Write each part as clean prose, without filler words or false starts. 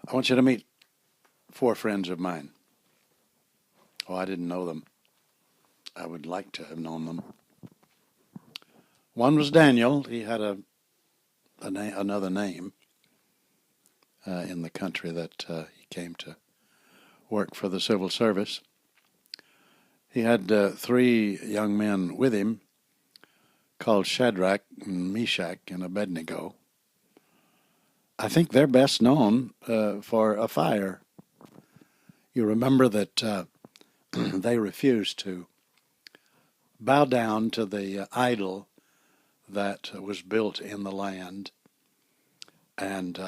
I want you to meet four friends of mine. Oh, I didn't know them. I would like to have known them. One was Daniel. He had another name in the country that he came to work for the civil service. He had three young men with him called Shadrach, Meshach, and Abednego. I think they're best known for a fire. You remember that they refused to bow down to the idol that was built in the land, and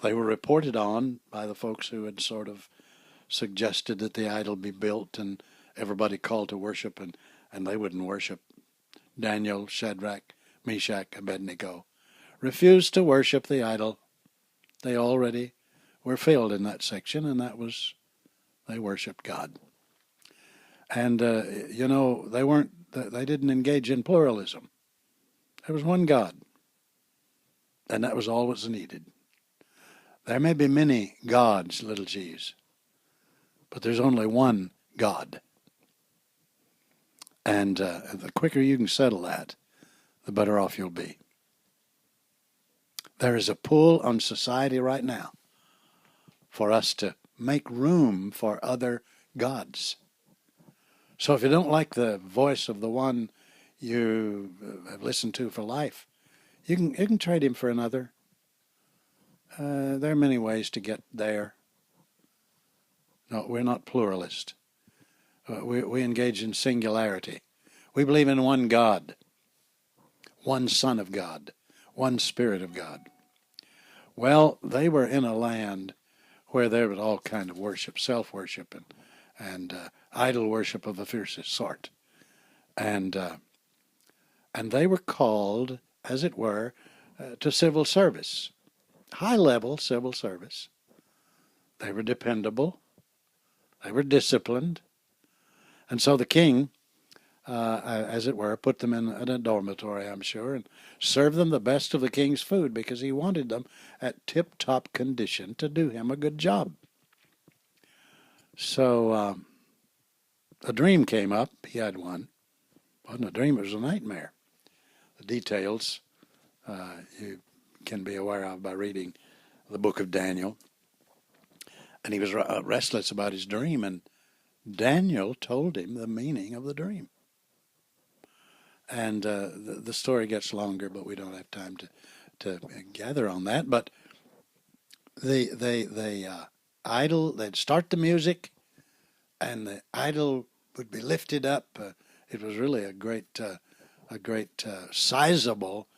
they were reported on by the folks who had sort of suggested that the idol be built, and everybody called to worship, and they wouldn't worship. Daniel, Shadrach, Meshach, Abednego refused to worship the idol. They already were filled in that section, and that was, they worshiped God. And, they didn't engage in pluralism. There was one God, and that was all that was needed. There may be many gods, little g's, but there's only one God. And the quicker you can settle that, the better off you'll be. There is a pull on society right now for us to make room for other gods. So if you don't like the voice of the one you have listened to for life, you can trade him for another. There are many ways to get there. No, we're not pluralist. We engage in singularity. We believe in one God, one Son of God, one Spirit of God. Well, they were in a land where there was all kind of worship, self-worship, and idol worship of the fiercest sort. And they were called, as it were, to civil service, high-level civil service. They were dependable. They were disciplined. And so the king, as it were, put them in a dormitory, I'm sure, and served them the best of the king's food because he wanted them at tip-top condition to do him a good job. So a dream came up. He had one. It wasn't a dream, it was a nightmare. The details you can be aware of by reading the book of Daniel. And he was restless about his dream, and Daniel told him the meaning of the dream. And the story gets longer, but we don't have time to gather on that. But the idol, they'd start the music, and the idol would be lifted up. It was really a great sizable,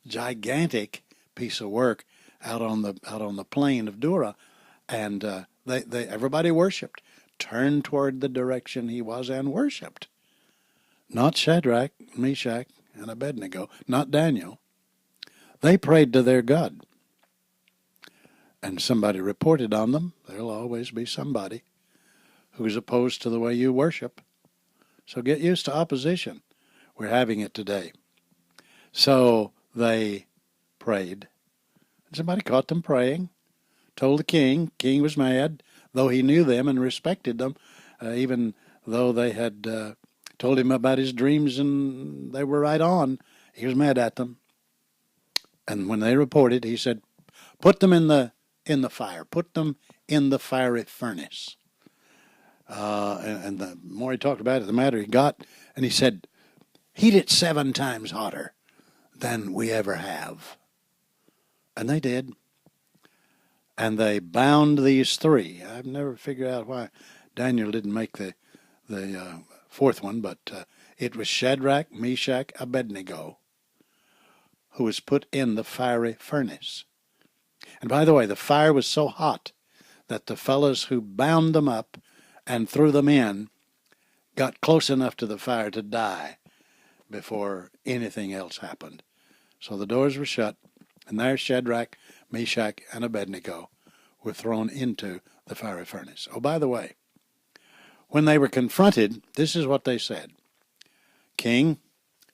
gigantic piece of work out on the plain of Dura, and everybody worshipped, turned toward the direction he was, and worshipped. Not Shadrach, Meshach, and Abednego, not Daniel. They prayed to their God. And somebody reported on them. There'll always be somebody who's opposed to the way you worship. So get used to opposition. We're having it today. So they prayed. And somebody caught them praying, told the king. King was mad, though he knew them and respected them, even though they had told him about his dreams and they were right on. He was mad at them. And when they reported, he said, put them in the fire. Put them in the fiery furnace. And the more he talked about it, the madder he got. And he said, heat it 7 times hotter than we ever have. And they did. And they bound these 3. I've never figured out why Daniel didn't make the fourth one, but it was Shadrach, Meshach, Abednego, who was put in the fiery furnace. And by the way, the fire was so hot that the fellows who bound them up and threw them in got close enough to the fire to die before anything else happened. So the doors were shut, and there Shadrach, Meshach, and Abednego were thrown into the fiery furnace. Oh, by the way, when they were confronted, this is what they said. King,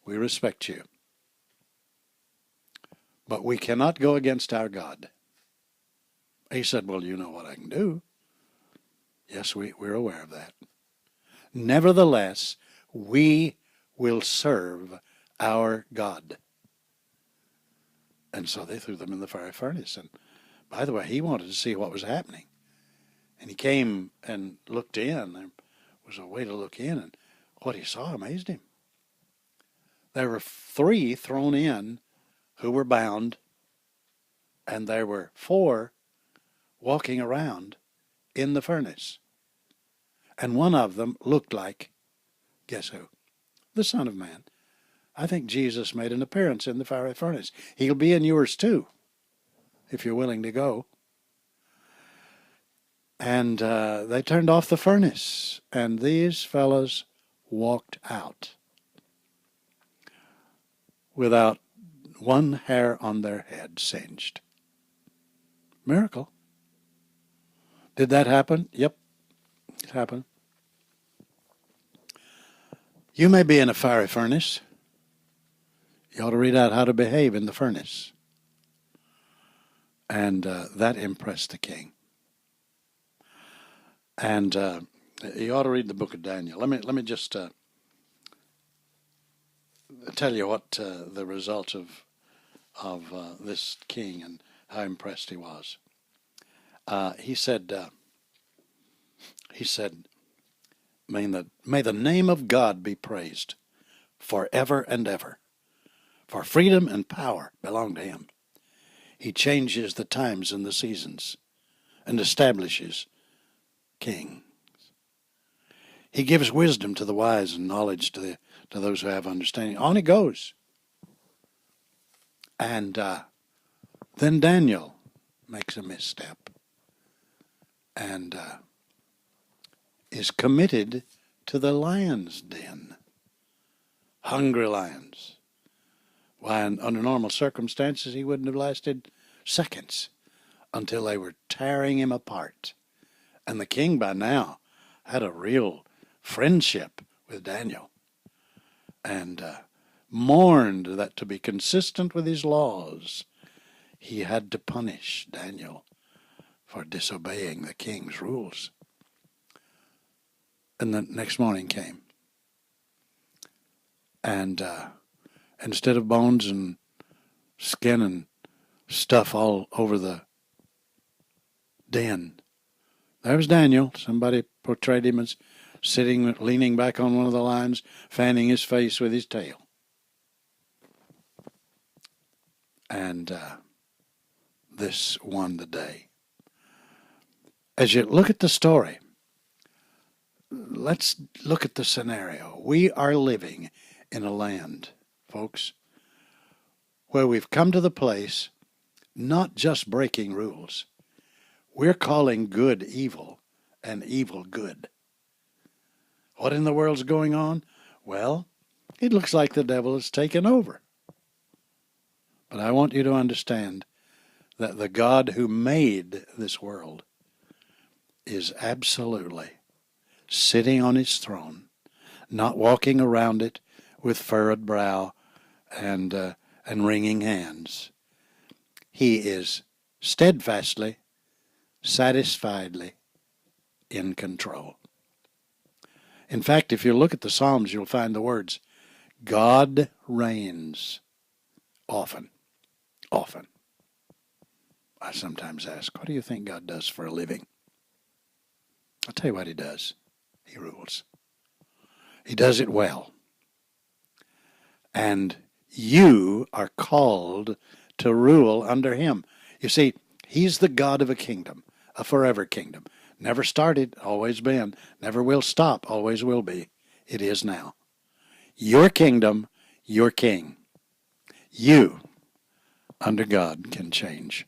we respect you, but we cannot go against our God. He said, well, you know what I can do. Yes, we're aware of that. Nevertheless, we will serve our God. And so they threw them in the fiery furnace. And by the way, he wanted to see what was happening. And he came and looked in. There was a way to look in, and what he saw amazed him. There were 3 thrown in who were bound, and there were 4 walking around in the furnace. And one of them looked like, guess who? The Son of Man. I think Jesus made an appearance in the fiery furnace. He'll be in yours too, if you're willing to go. And they turned off the furnace, and these fellows walked out without one hair on their head singed. Miracle. Did that happen? Yep, it happened. You may be in a fiery furnace. You ought to read out how to behave in the furnace. And that impressed the king. And you ought to read the book of Daniel. Let me just tell you what the result of this king and how impressed he was. He said, may the name of God be praised forever and ever. For freedom and power belong to him. He changes the times and the seasons and establishes kings. He gives wisdom to the wise and knowledge to those who have understanding. On he goes. And then Daniel makes a misstep and is committed to the lion's den. Hungry lions. Why, under normal circumstances, he wouldn't have lasted seconds until they were tearing him apart. And the king by now had a real friendship with Daniel and mourned that to be consistent with his laws, he had to punish Daniel for disobeying the king's rules. And the next morning came. And instead of bones and skin and stuff all over the den, there was Daniel. Somebody portrayed him as sitting, leaning back on one of the lions, fanning his face with his tail. And this won the day. As you look at the story, let's look at the scenario. We are living in a land, folks, where we've come to the place not just breaking rules. We're calling good evil and evil good. What in the world's going on? Well, it looks like the devil has taken over. But I want you to understand that the God who made this world is absolutely sitting on his throne, not walking around it with furrowed brow and wringing hands. He is steadfastly, satisfiedly in control. In fact, if you look at the Psalms, you'll find the words, God reigns often. Often. I sometimes ask, what do you think God does for a living? I'll tell you what he does. He rules. He does it well. And you are called to rule under him. You see, he's the God of a kingdom, a forever kingdom. Never started, always been. Never will stop, always will be. It is now. Your kingdom, your king. You, under God, can change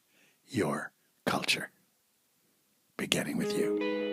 your culture, beginning with you.